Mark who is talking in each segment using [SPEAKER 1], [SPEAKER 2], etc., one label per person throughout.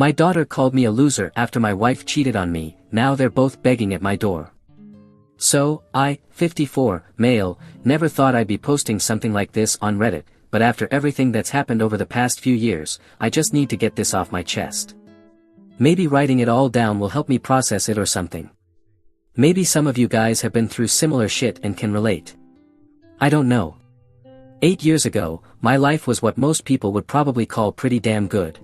[SPEAKER 1] My daughter called me a loser after my wife cheated on me, now they're both begging at my door. So, I, 54, male, never thought I'd be posting something like this on Reddit, but after everything that's happened over the past few years, I just need to get this off my chest. Maybe writing it all down will help me process it or something. Maybe some of you guys have been through similar shit and can relate. I don't know. 8 years ago, my life was what most people would probably call pretty damn good.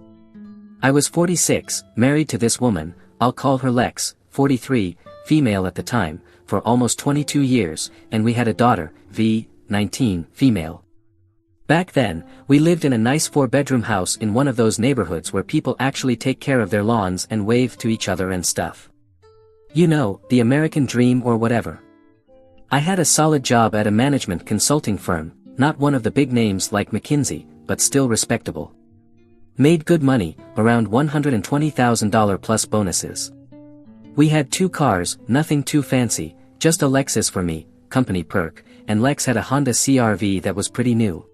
[SPEAKER 1] I was 46, married to this woman, I'll call her Lex, 43, female at the time, for almost 22 years, and we had a daughter, V, 19, female. Back then, we lived in a nice 4-bedroom house in one of those neighborhoods where people actually take care of their lawns and wave to each other and stuff. You know, the American dream or whatever. I had a solid job at a management consulting firm, not one of the big names like McKinsey, but still respectable. Made good money, around $120,000 plus bonuses. We had 2 cars, nothing too fancy, just a Lexus for me, company perk, and Lex had a Honda CR-V that was pretty new.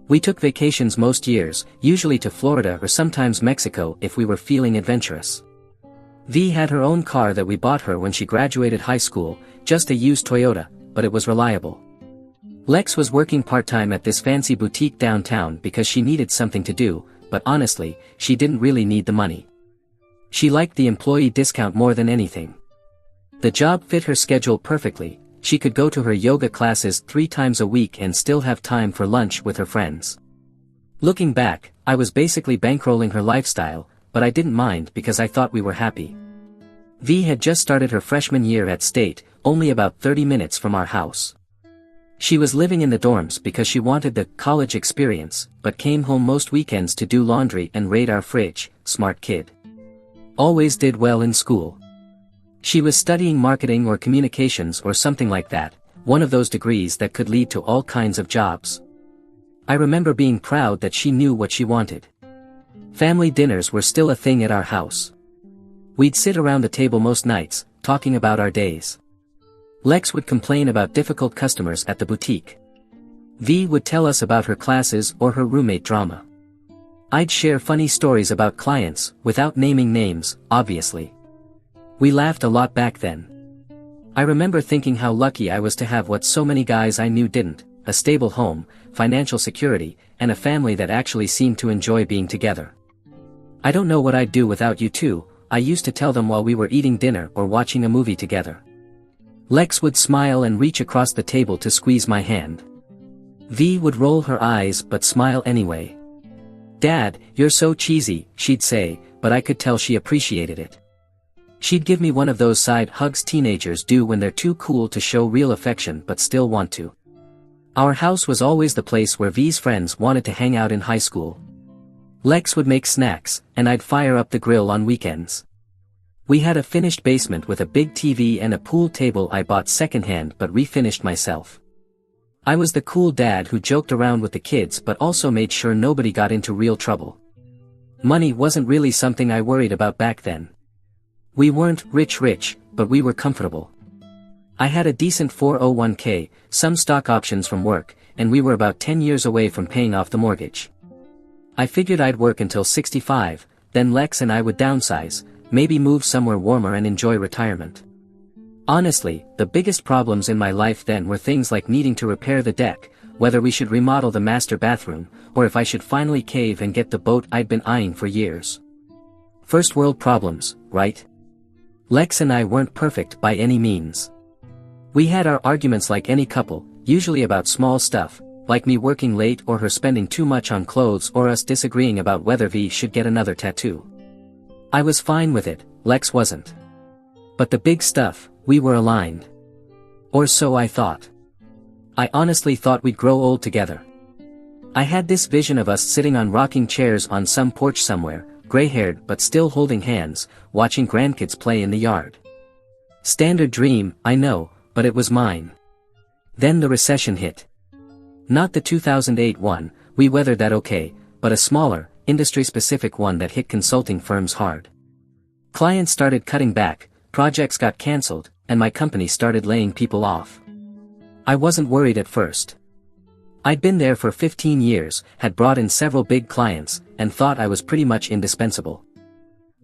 [SPEAKER 1] We took vacations most years, usually to Florida or sometimes Mexico if we were feeling adventurous. V had her own car that we bought her when she graduated high school, just a used Toyota, but it was reliable. Lex was working part-time at this fancy boutique downtown because she needed something to do, but honestly, she didn't really need the money. She liked the employee discount more than anything. The job fit her schedule perfectly. She could go to her yoga classes 3 times a week and still have time for lunch with her friends. Looking back, I was basically bankrolling her lifestyle, but I didn't mind because I thought we were happy. V had just started her freshman year at State, only about 30 minutes from our house. She was living in the dorms because she wanted the college experience, but came home most weekends to do laundry and raid our fridge, smart kid. Always did well in school. She was studying marketing or communications or something like that, one of those degrees that could lead to all kinds of jobs. I remember being proud that she knew what she wanted. Family dinners were still a thing at our house. We'd sit around the table most nights, talking about our days. Lex would complain about difficult customers at the boutique. V would tell us about her classes or her roommate drama. I'd share funny stories about clients, without naming names, obviously. We laughed a lot back then. I remember thinking how lucky I was to have what so many guys I knew didn't, a stable home, financial security, and a family that actually seemed to enjoy being together. I don't know what I'd do without you two, I used to tell them while we were eating dinner or watching a movie together. Lex would smile and reach across the table to squeeze my hand. V would roll her eyes but smile anyway. "Dad, you're so cheesy," she'd say, but I could tell she appreciated it. She'd give me one of those side hugs teenagers do when they're too cool to show real affection but still want to. Our house was always the place where V's friends wanted to hang out in high school. Lex would make snacks, and I'd fire up the grill on weekends. We had a finished basement with a big TV and a pool table I bought secondhand but refinished myself. I was the cool dad who joked around with the kids but also made sure nobody got into real trouble. Money wasn't really something I worried about back then. We weren't rich, but we were comfortable. I had a decent 401k, some stock options from work, and we were about 10 years away from paying off the mortgage. I figured I'd work until 65, then Lex and I would downsize, maybe move somewhere warmer and enjoy retirement. Honestly, the biggest problems in my life then were things like needing to repair the deck, whether we should remodel the master bathroom, or if I should finally cave and get the boat I'd been eyeing for years. First world problems, right? Lex and I weren't perfect by any means. We had our arguments like any couple, usually about small stuff, like me working late or her spending too much on clothes or us disagreeing about whether V should get another tattoo. I was fine with it, Lex wasn't. But the big stuff, we were aligned. Or so I thought. I honestly thought we'd grow old together. I had this vision of us sitting on rocking chairs on some porch somewhere, gray-haired but still holding hands, watching grandkids play in the yard. Standard dream, I know, but it was mine. Then the recession hit. Not the 2008 one, we weathered that okay, but a smaller, industry-specific one that hit consulting firms hard. Clients started cutting back, projects got cancelled, and my company started laying people off. I wasn't worried at first. I'd been there for 15 years, had brought in several big clients, and thought I was pretty much indispensable.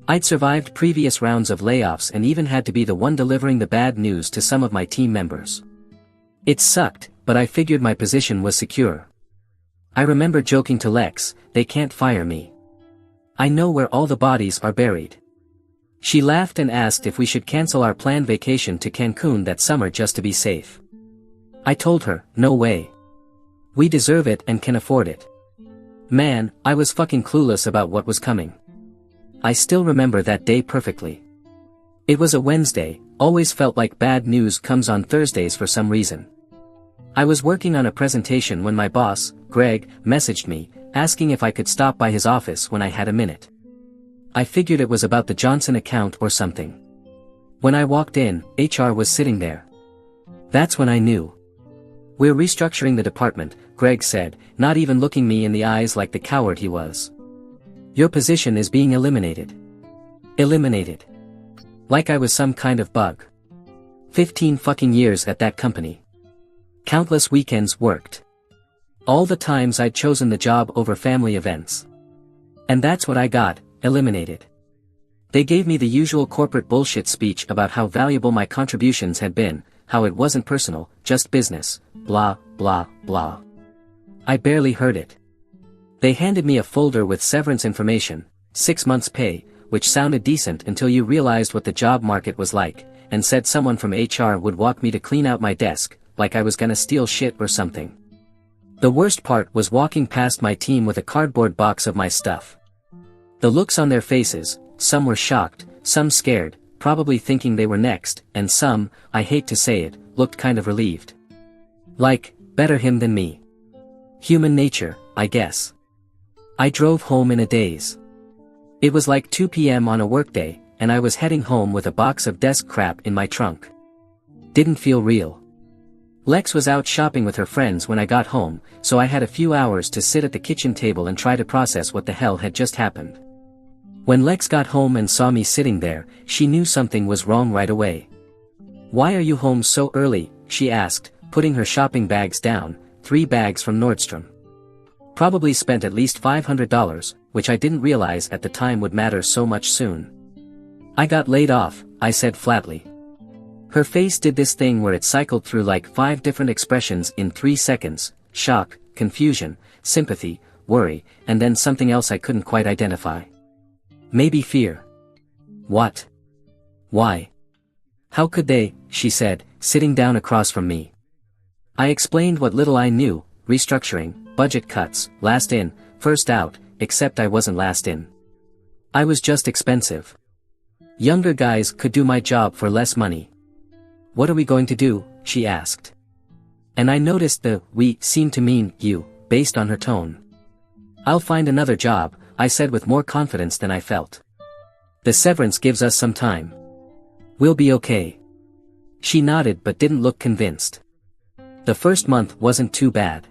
[SPEAKER 1] I'd survived previous rounds of layoffs and even had to be the one delivering the bad news to some of my team members. It sucked, but I figured my position was secure. I remember joking to Lex, "They can't fire me. I know where all the bodies are buried." She laughed and asked if we should cancel our planned vacation to Cancun that summer just to be safe. I told her, "No way. We deserve it and can afford it." Man, I was fucking clueless about what was coming. I still remember that day perfectly. It was a Wednesday, always felt like bad news comes on Thursdays for some reason. I was working on a presentation when my boss, Greg, messaged me, asking if I could stop by his office when I had a minute. I figured it was about the Johnson account or something. When I walked in, HR was sitting there. That's when I knew. "We're restructuring the department," Greg said, not even looking me in the eyes like the coward he was. "Your position is being eliminated." Eliminated. Like I was some kind of bug. 15 fucking years at that company. Countless weekends worked. All the times I'd chosen the job over family events. And that's what I got, eliminated. They gave me the usual corporate bullshit speech about how valuable my contributions had been, how it wasn't personal, just business, blah, blah, blah. I barely heard it. They handed me a folder with severance information, 6 months' pay, which sounded decent until you realized what the job market was like, and said someone from HR would walk me to clean out my desk, like I was gonna steal shit or something. The worst part was walking past my team with a cardboard box of my stuff. The looks on their faces, some were shocked, some scared, probably thinking they were next, and some, I hate to say it, looked kind of relieved. Like, better him than me. Human nature, I guess. I drove home in a daze. It was like 2 p.m. on a workday, and I was heading home with a box of desk crap in my trunk. Didn't feel real. Lex was out shopping with her friends when I got home, so I had a few hours to sit at the kitchen table and try to process what the hell had just happened. When Lex got home and saw me sitting there, she knew something was wrong right away. "Why are you home so early?" she asked, putting her shopping bags down, 3 bags from Nordstrom. Probably spent at least $500, which I didn't realize at the time would matter so much soon. "I got laid off," I said flatly. Her face did this thing where it cycled through like 5 different expressions in 3 seconds, shock, confusion, sympathy, worry, and then something else I couldn't quite identify. Maybe fear. What? Why? How could they, she said, sitting down across from me. I explained what little I knew, restructuring, budget cuts, last in, first out, except I wasn't last in. I was just expensive. Younger guys could do my job for less money. "What are we going to do?" she asked. And I noticed the "we" seemed to mean you, based on her tone. "I'll find another job," I said with more confidence than I felt. "The severance gives us some time. We'll be okay." She nodded but didn't look convinced. The first month wasn't too bad.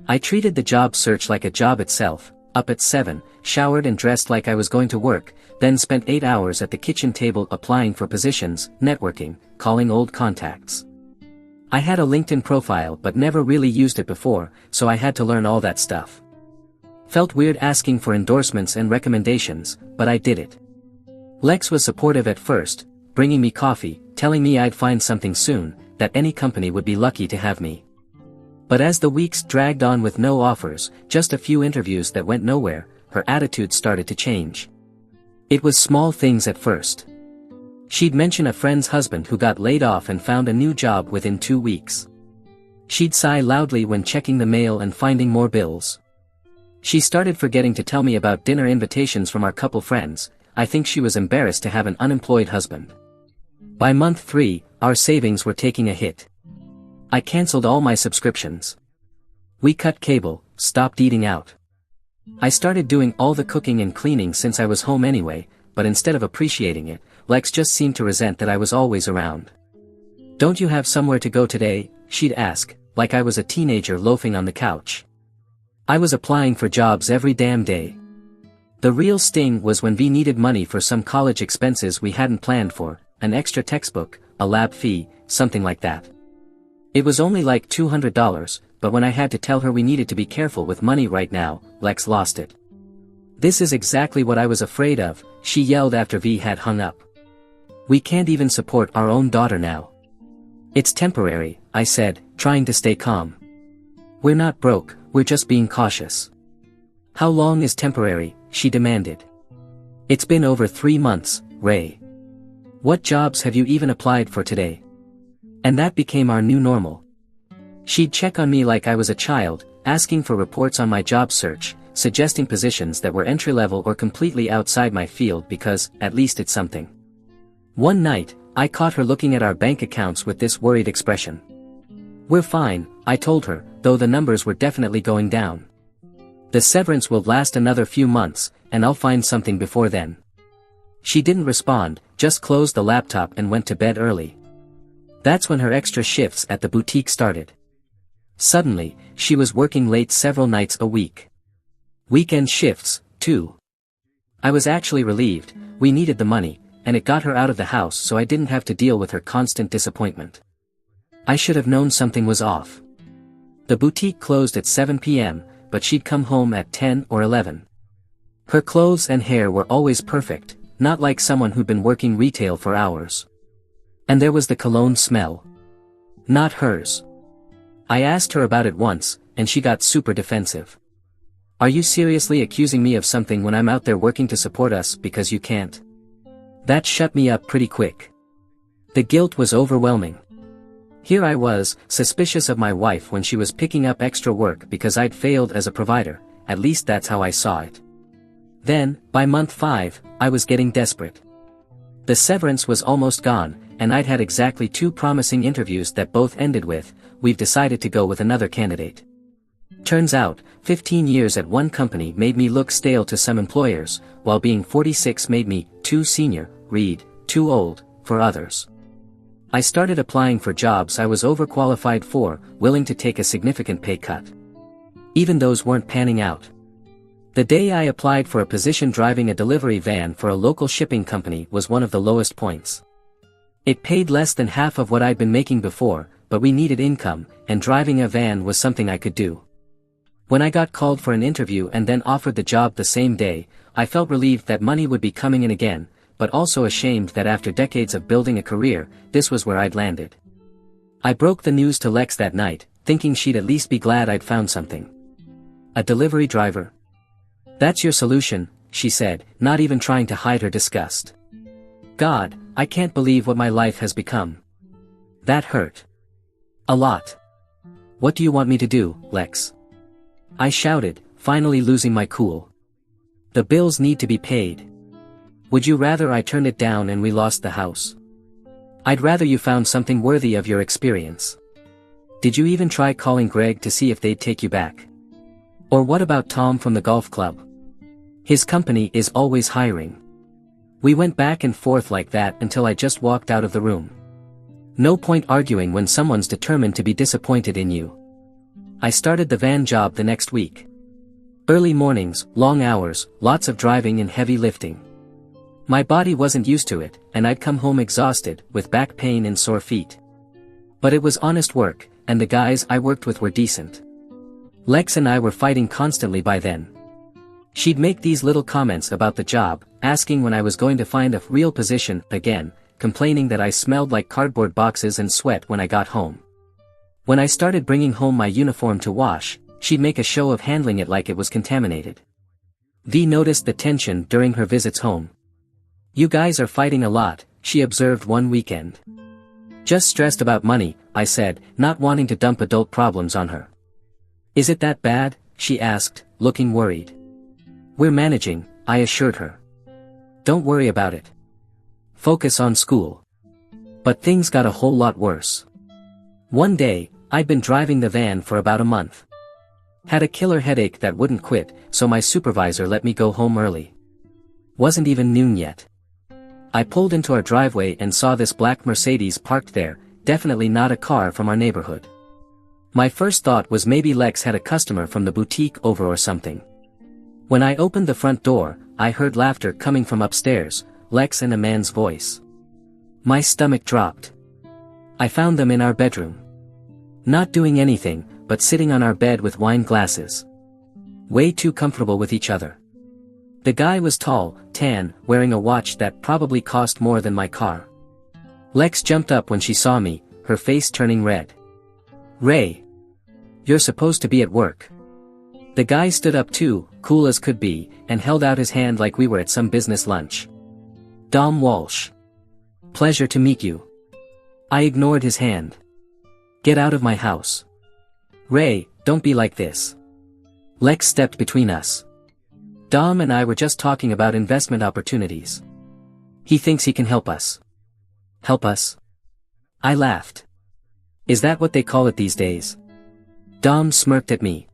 [SPEAKER 1] I treated the job search like a job itself, up at 7, showered and dressed like I was going to work, then spent 8 hours at the kitchen table applying for positions, networking, calling old contacts. I had a LinkedIn profile but never really used it before, so I had to learn all that stuff. Felt weird asking for endorsements and recommendations, but I did it. Lex was supportive at first, bringing me coffee, telling me I'd find something soon, that any company would be lucky to have me. But as the weeks dragged on with no offers, just a few interviews that went nowhere, her attitude started to change. It was small things at first. She'd mention a friend's husband who got laid off and found a new job within 2 weeks. She'd sigh loudly when checking the mail and finding more bills. She started forgetting to tell me about dinner invitations from our couple friends. I think she was embarrassed to have an unemployed husband. By month 3, our savings were taking a hit. I canceled all my subscriptions. We cut cable, stopped eating out. I started doing all the cooking and cleaning since I was home anyway, but instead of appreciating it, Lex just seemed to resent that I was always around. "Don't you have somewhere to go today?" she'd ask, like I was a teenager loafing on the couch. I was applying for jobs every damn day. The real sting was when V needed money for some college expenses we hadn't planned for, an extra textbook, a lab fee, something like that. It was only like $200, but when I had to tell her we needed to be careful with money right now, Lex lost it. "This is exactly what I was afraid of," she yelled after V had hung up. "We can't even support our own daughter now." "It's temporary," I said, trying to stay calm. "We're not broke, we're just being cautious." "How long is temporary?" she demanded. "It's been over 3 months, Ray. What jobs have you even applied for today?" And that became our new normal. She'd check on me like I was a child, asking for reports on my job search, suggesting positions that were entry-level or completely outside my field because, at least it's something. One night, I caught her looking at our bank accounts with this worried expression. "We're fine," I told her, though the numbers were definitely going down. "The severance will last another few months, and I'll find something before then." She didn't respond, just closed the laptop and went to bed early. That's when her extra shifts at the boutique started. Suddenly, she was working late several nights a week. Weekend shifts, too. I was actually relieved. We needed the money, and it got her out of the house so I didn't have to deal with her constant disappointment. I should have known something was off. The boutique closed at 7 p.m., but she'd come home at 10 or 11. Her clothes and hair were always perfect, not like someone who'd been working retail for hours. And there was the cologne smell. Not hers. I asked her about it once, and she got super defensive. "Are you seriously accusing me of something when I'm out there working to support us because you can't?" That shut me up pretty quick. The guilt was overwhelming. Here I was, suspicious of my wife when she was picking up extra work because I'd failed as a provider, at least that's how I saw it. Then, by month 5, I was getting desperate. The severance was almost gone, and I'd had exactly 2 promising interviews that both ended with, "We've decided to go with another candidate." Turns out, 15 years at one company made me look stale to some employers, while being 46 made me too senior, too old, for others. I started applying for jobs I was overqualified for, willing to take a significant pay cut. Even those weren't panning out. The day I applied for a position driving a delivery van for a local shipping company was one of the lowest points. It paid less than half of what I'd been making before, but we needed income, and driving a van was something I could do. When I got called for an interview and then offered the job the same day, I felt relieved that money would be coming in again, but also ashamed that after decades of building a career, this was where I'd landed. I broke the news to Lex that night, thinking she'd at least be glad I'd found something. "A delivery driver? That's your solution," she said, not even trying to hide her disgust. "God, I can't believe what my life has become." That hurt. A lot. "What do you want me to do, Lex?" I shouted, finally losing my cool. "The bills need to be paid. Would you rather I turned it down and we lost the house? I'd rather you found something worthy of your experience. Did you even try calling Greg to see if they'd take you back? Or what about Tom from the golf club? His company is always hiring." We went back and forth like that until I just walked out of the room. No point arguing when someone's determined to be disappointed in you. I started the van job the next week. Early mornings, long hours, lots of driving and heavy lifting. My body wasn't used to it, and I'd come home exhausted, with back pain and sore feet. But it was honest work, and the guys I worked with were decent. Lex and I were fighting constantly by then. She'd make these little comments about the job, asking when I was going to find a real position again, complaining that I smelled like cardboard boxes and sweat when I got home. When I started bringing home my uniform to wash, she'd make a show of handling it like it was contaminated. V noticed the tension during her visits home. "You guys are fighting a lot," she observed one weekend. "Just stressed about money," I said, not wanting to dump adult problems on her. "Is it that bad?" she asked, looking worried. "We're managing," I assured her. "Don't worry about it. Focus on school." But things got a whole lot worse. One day, I'd been driving the van for about a month. Had a killer headache that wouldn't quit, so my supervisor let me go home early. Wasn't even noon yet. I pulled into our driveway and saw this black Mercedes parked there, definitely not a car from our neighborhood. My first thought was maybe Lex had a customer from the boutique over or something. When I opened the front door, I heard laughter coming from upstairs, Lex and a man's voice. My stomach dropped. I found them in our bedroom. Not doing anything, but sitting on our bed with wine glasses. Way too comfortable with each other. The guy was tall, tan, wearing a watch that probably cost more than my car. Lex jumped up when she saw me, her face turning red. "Ray. You're supposed to be at work." The guy stood up too, cool as could be, and held out his hand like we were at some business lunch. "Dom Walsh. Pleasure to meet you." I ignored his hand. "Get out of my house." "Ray, don't be like this." Lex stepped between us. "Dom and I were just talking about investment opportunities. He thinks he can help us." "Help us?" I laughed. "Is that what they call it these days?" Dom smirked at me.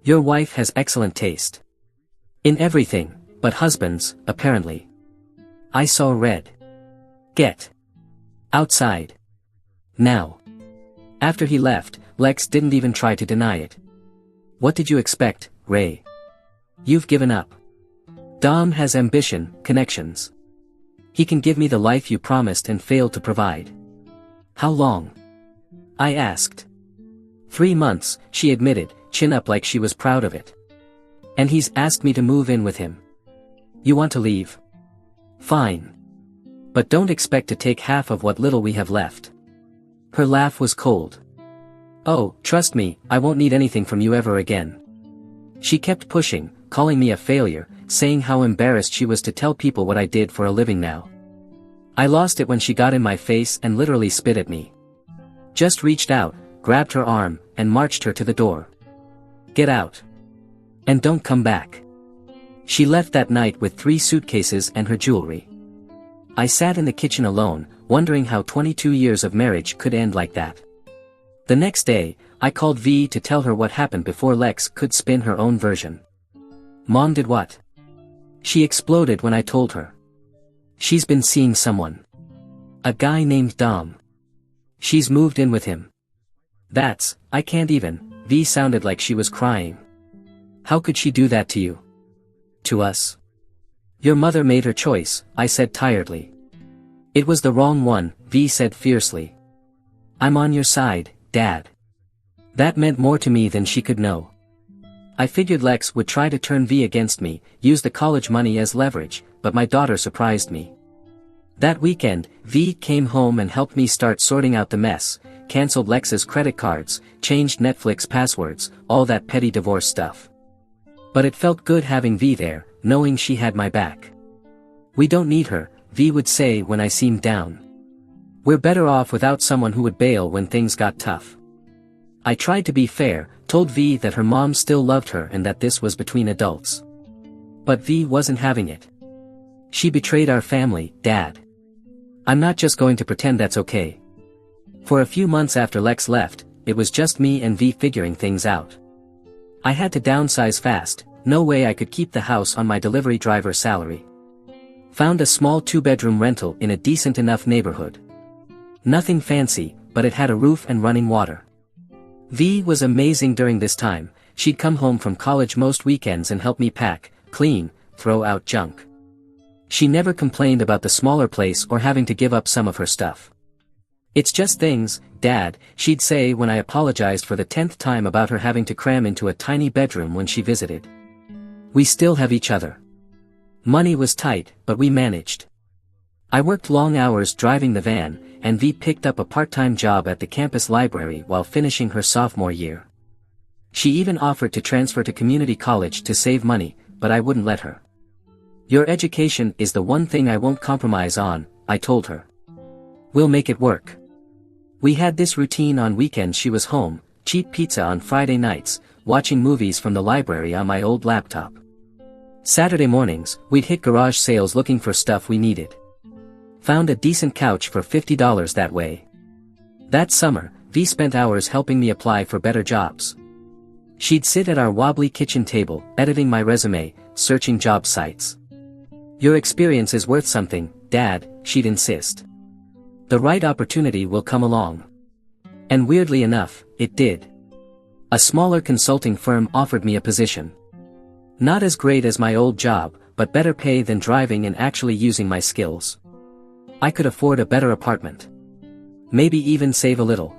[SPEAKER 1] "Your wife has excellent taste. In everything, but husbands, apparently." I saw red. "Get outside. Now." After he left, Lex didn't even try to deny it. "What did you expect, Ray? You've given up." "Dom has ambition, connections. He can give me the life you promised and failed to provide." "How long?" I asked. 3 months, she admitted, chin up like she was proud of it. "And he's asked me to move in with him." "You want to leave? Fine. But don't expect to take half of what little we have left." Her laugh was cold. "Oh, trust me, I won't need anything from you ever again." She kept pushing, calling me a failure, saying how embarrassed she was to tell people what I did for a living now. I lost it when she got in my face and literally spit at me. Just reached out, grabbed her arm, and marched her to the door. "Get out. And don't come back." She left that night with 3 suitcases and her jewelry. I sat in the kitchen alone, wondering how 22 years of marriage could end like that. The next day, I called V to tell her what happened before Lex could spin her own version. "Mom did what?" She exploded when I told her. "She's been seeing someone. A guy named Dom. She's moved in with him." I can't even." V sounded like she was crying. "How could she do that to you?" "To us. Your mother made her choice," I said tiredly. "It was the wrong one," V said fiercely. "I'm on your side, Dad." That meant more to me than she could know. I figured Lex would try to turn V against me, use the college money as leverage, but my daughter surprised me. That weekend, V came home and helped me start sorting out the mess, canceled Lex's credit cards, changed Netflix passwords, all that petty divorce stuff. But it felt good having V there, knowing she had my back. "We don't need her," V would say when I seemed down. "We're better off without someone who would bail when things got tough." I tried to be fair, told V that her mom still loved her and that this was between adults. But V wasn't having it. "She betrayed our family, Dad. I'm not just going to pretend that's okay." For a few months after Lex left, it was just me and V figuring things out. I had to downsize fast, no way I could keep the house on my delivery driver salary. Found a small 2-bedroom rental in a decent enough neighborhood. Nothing fancy, but it had a roof and running water. V was amazing during this time. She'd come home from college most weekends and help me pack, clean, throw out junk. She never complained about the smaller place or having to give up some of her stuff. "It's just things, Dad," she'd say when I apologized for the 10th time about her having to cram into a tiny bedroom when she visited. "We still have each other." Money was tight, but we managed. I worked long hours driving the van, and V picked up a part-time job at the campus library while finishing her sophomore year. She even offered to transfer to community college to save money, but I wouldn't let her. "Your education is the one thing I won't compromise on," I told her. "We'll make it work." We had this routine on weekends. She was home, cheap pizza on Friday nights, watching movies from the library on my old laptop. Saturday mornings, we'd hit garage sales looking for stuff we needed. Found a decent couch for $50 that way. That summer, V spent hours helping me apply for better jobs. She'd sit at our wobbly kitchen table, editing my resume, searching job sites. "Your experience is worth something, Dad," she'd insist. "The right opportunity will come along." And weirdly enough, it did. A smaller consulting firm offered me a position. Not as great as my old job, but better pay than driving and actually using my skills. I could afford a better apartment. Maybe even save a little.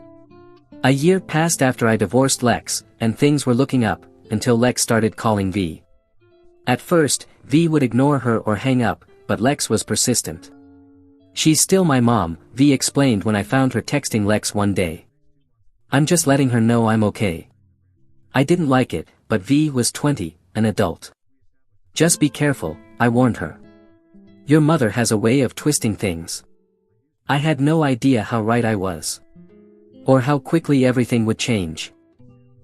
[SPEAKER 1] A year passed after I divorced Lex, and things were looking up, until Lex started calling V. At first, V would ignore her or hang up, but Lex was persistent. "She's still my mom," V explained when I found her texting Lex one day. "I'm just letting her know I'm okay." I didn't like it, but V was 20, an adult. "Just be careful," I warned her. "Your mother has a way of twisting things." I had no idea how right I was. Or how quickly everything would change.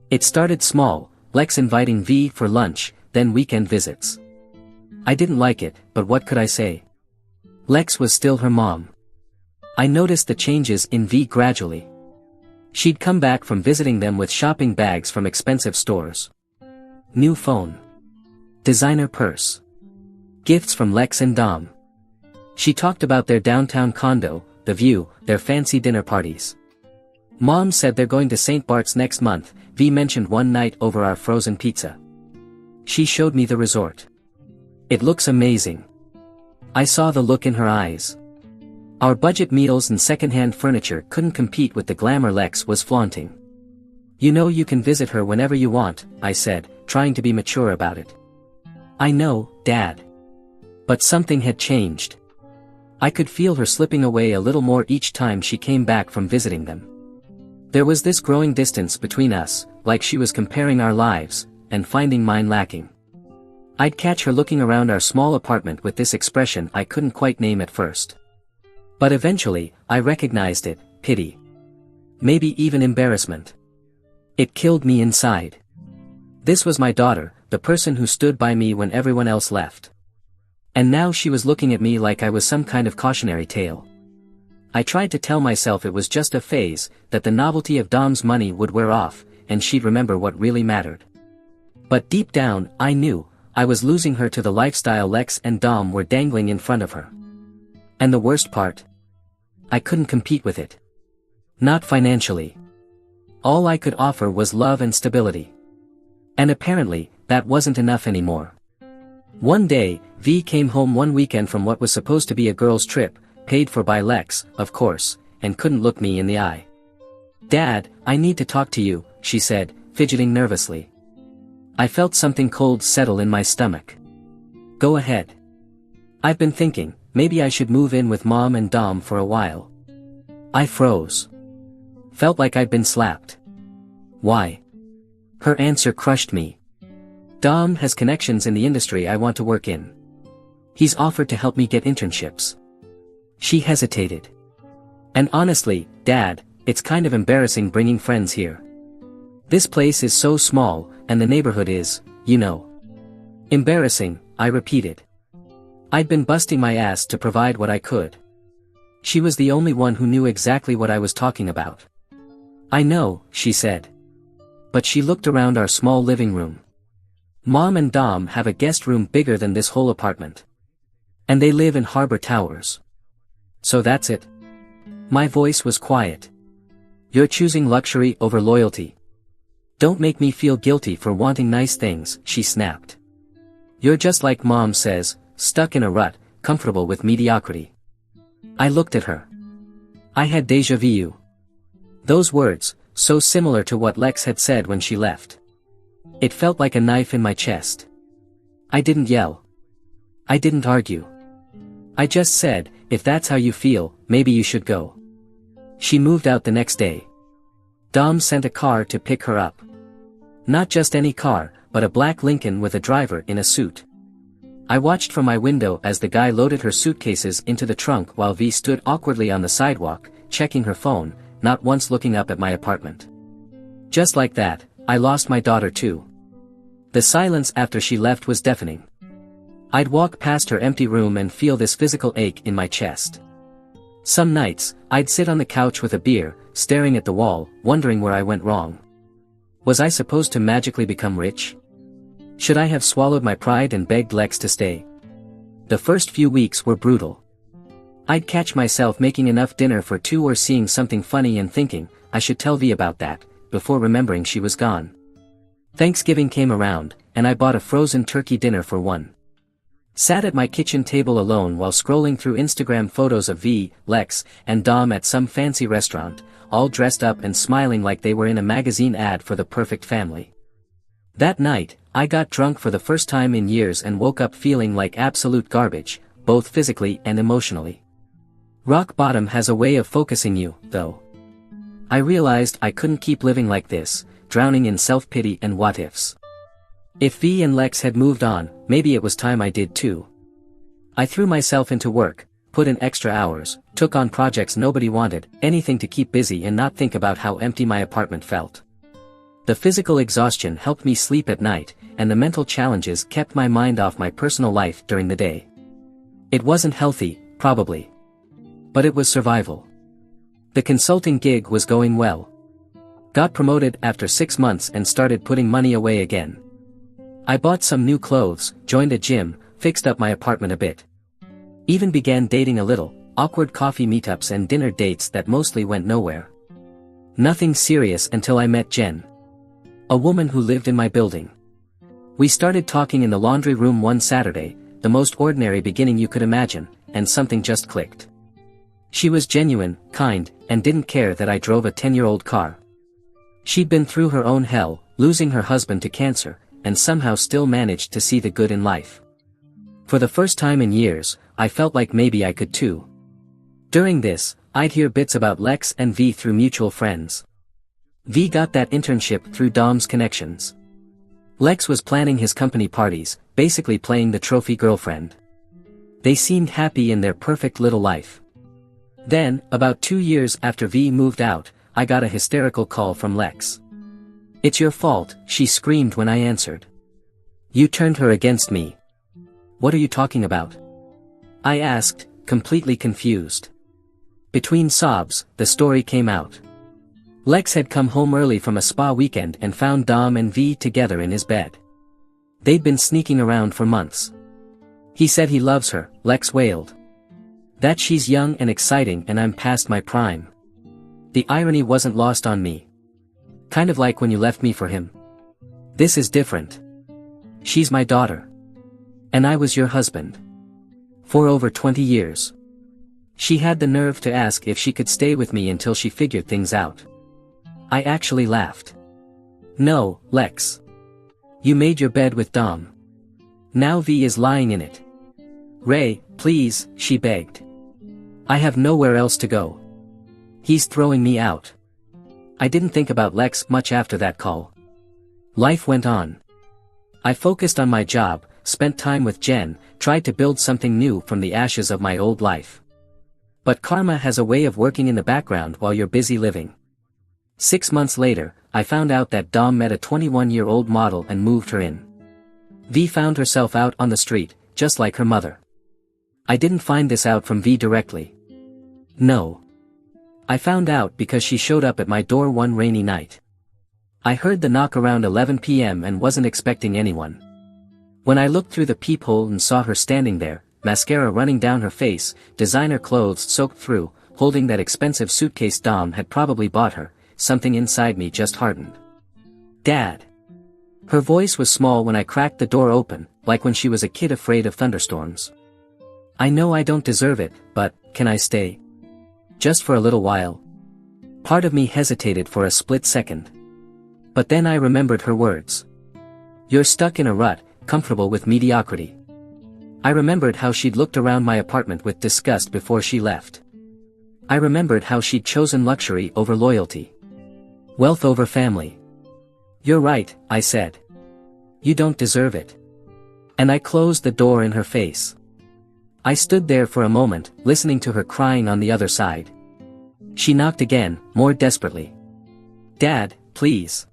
[SPEAKER 1] It started small, Lex inviting V for lunch, then weekend visits. I didn't like it, but what could I say? Lex was still her mom. I noticed the changes in V gradually. She'd come back from visiting them with shopping bags from expensive stores. New phone. Designer purse. Gifts from Lex and Dom. She talked about their downtown condo, the view, their fancy dinner parties. Mom said they're going to St. Bart's next month, V mentioned one night over our frozen pizza. She showed me the resort. "It looks amazing." I saw the look in her eyes. Our budget meals and second-hand furniture couldn't compete with the glamour Lex was flaunting. "You know you can visit her whenever you want," I said, trying to be mature about it. "I know, Dad." But something had changed. I could feel her slipping away a little more each time she came back from visiting them. There was this growing distance between us, like she was comparing our lives, and finding mine lacking. I'd catch her looking around our small apartment with this expression I couldn't quite name at first. But eventually, I recognized it: pity. Maybe even embarrassment. It killed me inside. This was my daughter, the person who stood by me when everyone else left. And now she was looking at me like I was some kind of cautionary tale. I tried to tell myself it was just a phase, that the novelty of Dom's money would wear off, and she'd remember what really mattered. But deep down, I knew, I was losing her to the lifestyle Lex and Dom were dangling in front of her. And the worst part? I couldn't compete with it. Not financially. All I could offer was love and stability. And apparently, that wasn't enough anymore. One day, V came home one weekend from what was supposed to be a girls' trip, paid for by Lex, of course, and couldn't look me in the eye. "Dad, I need to talk to you," she said, fidgeting nervously. I felt something cold settle in my stomach. "Go ahead." "I've been thinking, maybe I should move in with Mom and Dom for a while." I froze. Felt like I'd been slapped. "Why?" Her answer crushed me. "Dom has connections in the industry I want to work in. He's offered to help me get internships." She hesitated. "And honestly, Dad, it's kind of embarrassing bringing friends here. This place is so small, and the neighborhood is, you know." "Embarrassing," I repeated. I'd been busting my ass to provide what I could. She was the only one who knew exactly what I was talking about. "I know," she said. But she looked around our small living room. "Mom and Dom have a guest room bigger than this whole apartment. And they live in Harbor Towers. So that's it." My voice was quiet. "You're choosing luxury over loyalty. Don't make me feel guilty for wanting nice things," she snapped. "You're just like Mom says, stuck in a rut, comfortable with mediocrity." I looked at her. I had déjà vu. Those words, so similar to what Lex had said when she left. It felt like a knife in my chest. I didn't yell. I didn't argue. I just said, "If that's how you feel, maybe you should go." She moved out the next day. Dom sent a car to pick her up. Not just any car, but a black Lincoln with a driver in a suit. I watched from my window as the guy loaded her suitcases into the trunk while V stood awkwardly on the sidewalk, checking her phone, not once looking up at my apartment. Just like that, I lost my daughter too. The silence after she left was deafening. I'd walk past her empty room and feel this physical ache in my chest. Some nights, I'd sit on the couch with a beer, staring at the wall, wondering where I went wrong. Was I supposed to magically become rich? Should I have swallowed my pride and begged Lex to stay? The first few weeks were brutal. I'd catch myself making enough dinner for two or seeing something funny and thinking, I should tell V about that, before remembering she was gone. Thanksgiving came around, and I bought a frozen turkey dinner for one. Sat at my kitchen table alone while scrolling through Instagram photos of V, Lex, and Dom at some fancy restaurant, all dressed up and smiling like they were in a magazine ad for the perfect family. That night, I got drunk for the first time in years and woke up feeling like absolute garbage, both physically and emotionally. Rock bottom has a way of focusing you, though. I realized I couldn't keep living like this, drowning in self-pity and what-ifs. If V and Lex had moved on, maybe it was time I did too. I threw myself into work, put in extra hours, took on projects nobody wanted, anything to keep busy and not think about how empty my apartment felt. The physical exhaustion helped me sleep at night, and the mental challenges kept my mind off my personal life during the day. It wasn't healthy, probably. But it was survival. The consulting gig was going well. Got promoted after 6 months and started putting money away again. I bought some new clothes, joined a gym, fixed up my apartment a bit. Even began dating a little, awkward coffee meetups and dinner dates that mostly went nowhere. Nothing serious until I met Jen. A woman who lived in my building. We started talking in the laundry room one Saturday, the most ordinary beginning you could imagine, and something just clicked. She was genuine, kind, and didn't care that I drove a 10-year-old car. She'd been through her own hell, losing her husband to cancer, and somehow still managed to see the good in life. For the first time in years, I felt like maybe I could too. During this, I'd hear bits about Lex and V through mutual friends. V got that internship through Dom's connections. Lex was planning his company parties, basically playing the trophy girlfriend. They seemed happy in their perfect little life. Then, about 2 years after V moved out, I got a hysterical call from Lex. "It's your fault," she screamed when I answered. "You turned her against me." "What are you talking about?" I asked, completely confused. Between sobs, the story came out. Lex had come home early from a spa weekend and found Dom and V together in his bed. They'd been sneaking around for months. "He said he loves her," Lex wailed. "That she's young and exciting and I'm past my prime." The irony wasn't lost on me. "Kind of like when you left me for him. This is different. She's my daughter. And I was your husband. For over 20 years. She had the nerve to ask if she could stay with me until she figured things out. I actually laughed. "No, Lex. You made your bed with Dom. Now V is lying in it. Ray, please," she begged. "I have nowhere else to go. He's throwing me out." I didn't think about Lex much after that call. Life went on. I focused on my job, spent time with Jen, tried to build something new from the ashes of my old life. But karma has a way of working in the background while you're busy living. 6 months later, I found out that Dom met a 21-year-old model and moved her in. V found herself out on the street, just like her mother. I didn't find this out from V directly. No. I found out because she showed up at my door one rainy night. I heard the knock around 11 p.m. and wasn't expecting anyone. When I looked through the peephole and saw her standing there, mascara running down her face, designer clothes soaked through, holding that expensive suitcase Dom had probably bought her, something inside me just hardened. "Dad." Her voice was small when I cracked the door open, like when she was a kid afraid of thunderstorms. "I know I don't deserve it, but, can I stay? Just for a little while?" Part of me hesitated for a split second. But then I remembered her words. "You're stuck in a rut, comfortable with mediocrity." I remembered how she'd looked around my apartment with disgust before she left. I remembered how she'd chosen luxury over loyalty. Wealth over family. "You're right," I said. "You don't deserve it." And I closed the door in her face. I stood there for a moment, listening to her crying on the other side. She knocked again, more desperately. "Dad, please.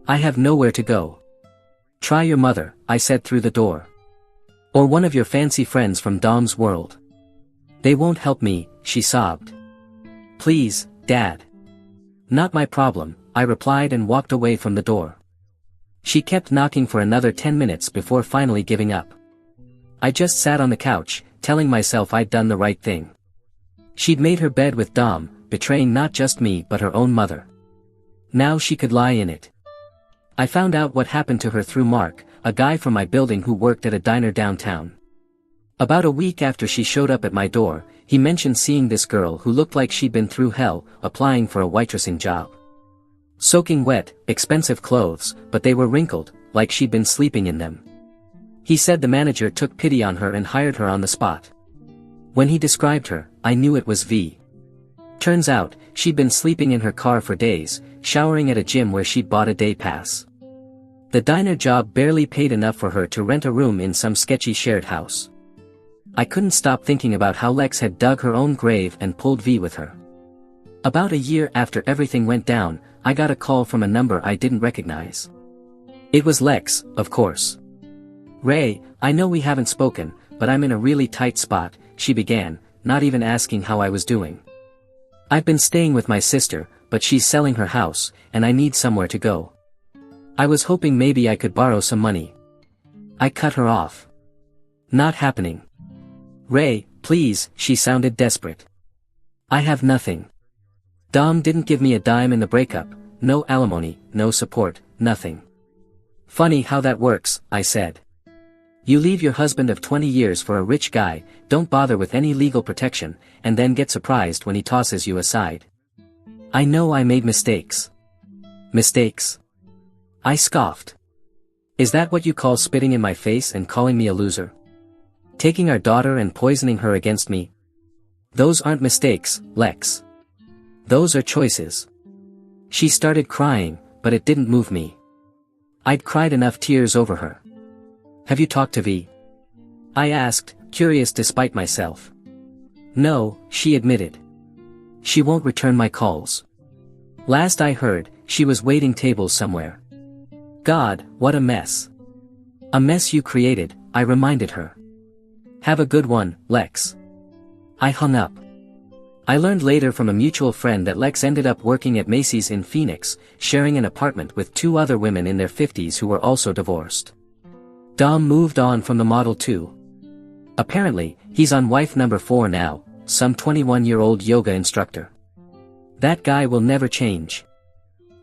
[SPEAKER 1] I have nowhere to go." "Try your mother," I said through the door. "Or one of your fancy friends from Dom's world." "They won't help me," she sobbed. "Please, Dad." "Not my problem," I replied and walked away from the door. She kept knocking for another 10 minutes before finally giving up. I just sat on the couch, telling myself I'd done the right thing. She'd made her bed with Dom, betraying not just me but her own mother. Now she could lie in it. I found out what happened to her through Mark, a guy from my building who worked at a diner downtown. About a week after she showed up at my door, he mentioned seeing this girl who looked like she'd been through hell, applying for a waitressing job. Soaking wet, expensive clothes, but they were wrinkled, like she'd been sleeping in them. He said the manager took pity on her and hired her on the spot. When he described her, I knew it was V. Turns out, she'd been sleeping in her car for days, showering at a gym where she'd bought a day pass. The diner job barely paid enough for her to rent a room in some sketchy shared house. I couldn't stop thinking about how Lex had dug her own grave and pulled V with her. About a year after everything went down, I got a call from a number I didn't recognize. It was Lex, of course. "Ray, I know we haven't spoken, but I'm in a really tight spot," she began, not even asking how I was doing. "I've been staying with my sister, but she's selling her house, and I need somewhere to go. I was hoping maybe I could borrow some money." I cut her off. "Not happening. Ray, please," she sounded desperate. "I have nothing. Dom didn't give me a dime in the breakup, no alimony, no support, nothing." "Funny how that works," I said. "You leave your husband of 20 years for a rich guy, don't bother with any legal protection, and then get surprised when he tosses you aside." "I know I made mistakes." "Mistakes?" I scoffed. "Is that what you call spitting in my face and calling me a loser? Taking our daughter and poisoning her against me? Those aren't mistakes, Lex. Those are choices." She started crying, but it didn't move me. I'd cried enough tears over her. "Have you talked to V?" I asked, curious despite myself. "No," she admitted. "She won't return my calls. Last I heard, she was waiting tables somewhere." "God, what a mess." "A mess you created," I reminded her. "Have a good one, Lex." I hung up. I learned later from a mutual friend that Lex ended up working at Macy's in Phoenix, sharing an apartment with 2 other women in their 50s who were also divorced. Dom moved on from the model too. Apparently, he's on wife number 4 now, some 21-year-old yoga instructor. That guy will never change.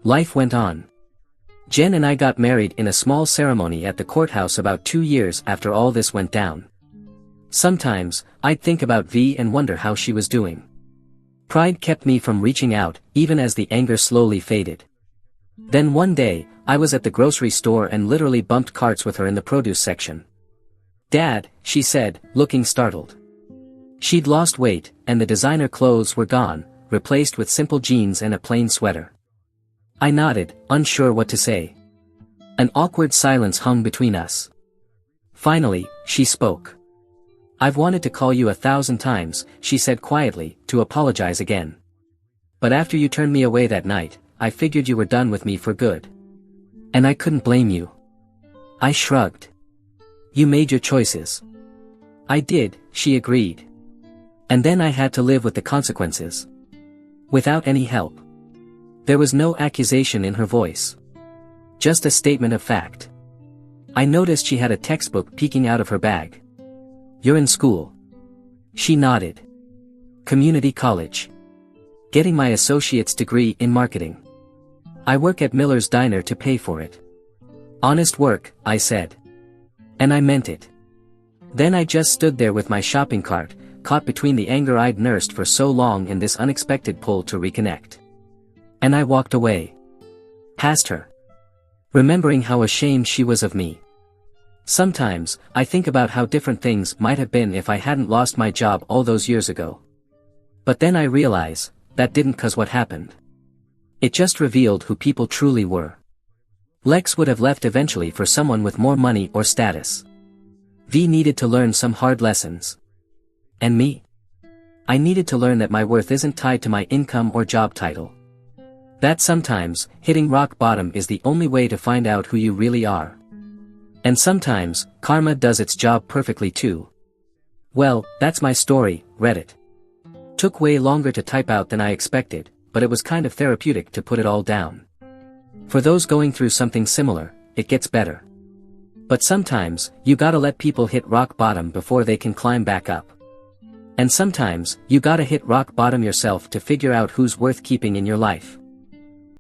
[SPEAKER 1] Life went on. Jen and I got married in a small ceremony at the courthouse about 2 years after all this went down. Sometimes, I'd think about V and wonder how she was doing. Pride kept me from reaching out, even as the anger slowly faded. Then one day, I was at the grocery store and literally bumped carts with her in the produce section. "Dad," she said, looking startled. She'd lost weight, and the designer clothes were gone, replaced with simple jeans and a plain sweater. I nodded, unsure what to say. An awkward silence hung between us. Finally, she spoke. "I've wanted to call you 1,000 times," she said quietly, "to apologize again. But after you turned me away that night, I figured you were done with me for good. And I couldn't blame you." I shrugged. "You made your choices." "I did," she agreed. "And then I had to live with the consequences. Without any help." There was no accusation in her voice. Just a statement of fact. I noticed she had a textbook peeking out of her bag. "You're in school?" She nodded. "Community college. Getting my associate's degree in marketing. I work at Miller's Diner to pay for it." "Honest work," I said. And I meant it. Then I just stood there with my shopping cart, caught between the anger I'd nursed for so long and this unexpected pull to reconnect. And I walked away. Past her. Remembering how ashamed she was of me. Sometimes, I think about how different things might have been if I hadn't lost my job all those years ago. But then I realize, that didn't cause what happened. It just revealed who people truly were. Lex would have left eventually for someone with more money or status. V needed to learn some hard lessons. And me? I needed to learn that my worth isn't tied to my income or job title. That sometimes, hitting rock bottom is the only way to find out who you really are. And sometimes, karma does its job perfectly too. Well, that's my story, Reddit. Took way longer to type out than I expected, but it was kind of therapeutic to put it all down. For those going through something similar, it gets better. But sometimes, you gotta let people hit rock bottom before they can climb back up. And sometimes, you gotta hit rock bottom yourself to figure out who's worth keeping in your life.